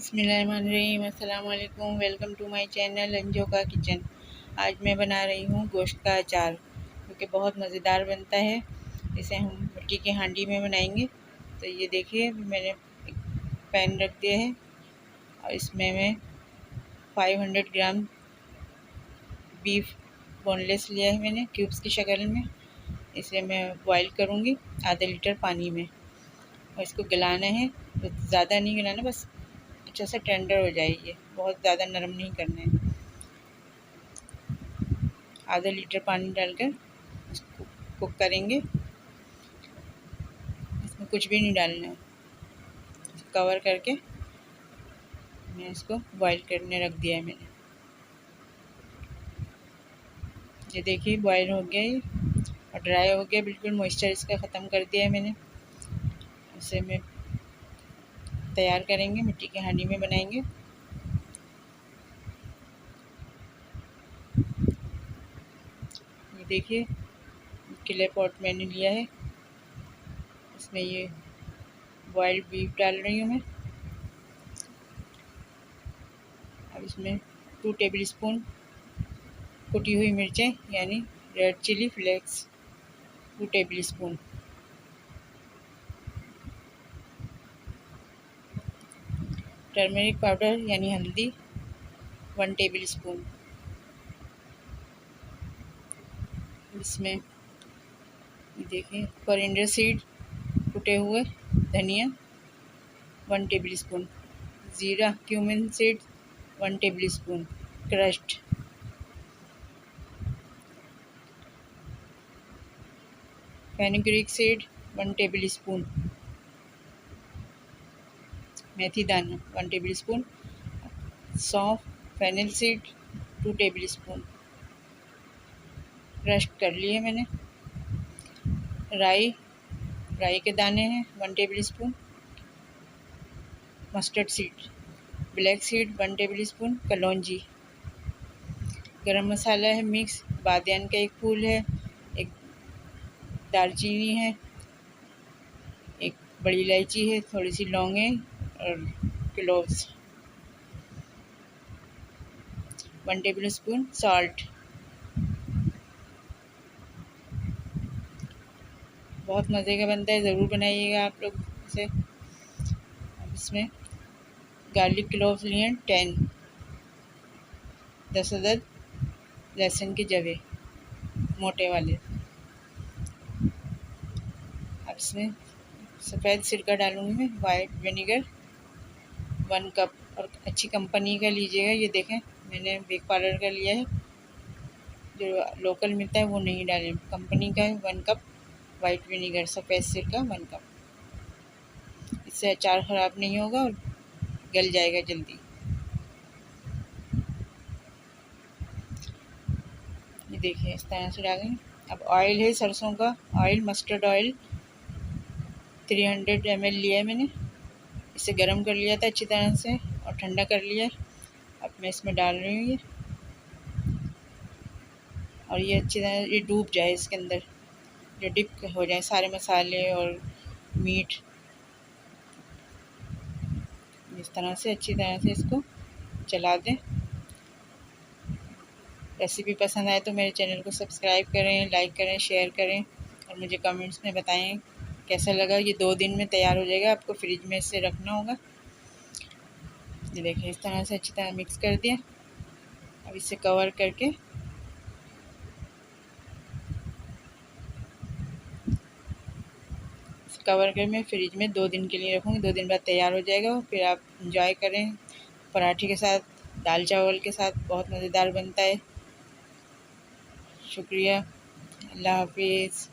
बिस्मिल्लाहिर्रहमानिर्रहीम। अस्सलाम वालेकुम। Welcome to my channel Anju का किचन। आज मैं बना रही हूँ गोश्त का अचार, जो कि बहुत मज़ेदार बनता है। इसे हम मिट्टी की हांडी में बनाएंगे। तो ये देखिए, मैंने एक पैन रख दिया है और इसमें मैं 500 ग्राम बीफ बोनलेस लिया है मैंने, क्यूब्स की शक्ल में। इसे मैं बॉईल करूँगी आधे लीटर पानी में, और इसको गलाना है। तो ज़्यादा नहीं गलाना, बस अच्छा सा टेंडर हो जाए, ये बहुत ज़्यादा नरम नहीं करना है। आधा लीटर पानी डालकर इसको कुक करेंगे। इसमें कुछ भी नहीं डालना है। कवर करके मैं इसको बॉईल करने रख दिया है मैंने। ये देखिए, बॉईल हो गया ये और ड्राई हो गया बिल्कुल। मॉइस्चर इसका ख़त्म कर दिया है मैंने। इसे मैं तैयार करेंगे, मिट्टी की हांडी में बनाएंगे। ये देखिए, क्ले पॉट मैंने लिया है। इसमें ये बॉइल्ड बीफ डाल रही हूँ मैं। अब इसमें 2 टेबल स्पून कुटी हुई मिर्चें, यानी red chilli flakes 2 tablespoon, turmeric powder यानी हल्दी 1 टेबल स्पून। इसमें देखिए, कोरिएंडर सीड, कुटे हुए धनिया 1 टेबल स्पून, ज़ीरा cumin seed 1 tablespoon crushed, fenugreek seed 1 tablespoon, मेथी दाना 1 टेबल स्पून, सौंफ fennel seed 2 tablespoon crush कर लिए मैंने। राई के दाने हैं 1 tablespoon, mustard seed, black seed 1 tablespoon, कलौंजी, गरम मसाला है मिक्स, बादियान का एक फूल है, एक दालचीनी है, एक बड़ी इलायची है, थोड़ी सी लौंगें और क्लोव्स, 1 टेबल स्पून सॉल्ट। बहुत मज़े का बनता है, ज़रूर बनाइएगा आप लोग इसे। अब इसमें गार्लिक क्लोव्स लिए 10 अदद लहसुन के जवे मोटे वाले। अब इसमें सफ़ेद सिरका डालूंगी मैं, वाइट विनेगर 1 कप, और अच्छी कंपनी का लीजिएगा। ये देखें, मैंने बेक पाउडर का लिया है, जो लोकल मिलता है वो नहीं डालें, कंपनी का है। 1 कप वाइट विनेगर, सफ़ेद सिरका 1 कप। इससे अचार ख़राब नहीं होगा और गल जाएगा जल्दी। ये देखिए, इस तरह से डालें। अब ऑयल है सरसों का ऑयल, मस्टर्ड ऑयल 300 ml लिया है मैंने। इसे गर्म कर लिया था अच्छी तरह से और ठंडा कर लिया। अब मैं इसमें डाल रही हूँ ये, और ये अच्छी तरह ये डूब जाए इसके अंदर, जो डिप हो जाए सारे मसाले और मीट। इस तरह से अच्छी तरह से इसको चला दें। रेसिपी पसंद आए तो मेरे चैनल को सब्सक्राइब करें, लाइक करें, शेयर करें, और मुझे कमेंट्स में बताएं कैसा लगा। ये 2 दिन में तैयार हो जाएगा, आपको फ्रिज में इसे रखना होगा। ये देखिए, इस तरह से अच्छी तरह मिक्स कर दिया। अब इसे कवर करके मैं फ्रिज में 2 दिन के लिए रखूँगी। 2 दिन बाद तैयार हो जाएगा, फिर आप इंजॉय करें पराठे के साथ, दाल चावल के साथ। बहुत मज़ेदार बनता है। शुक्रिया, अल्लाह हाफिज़।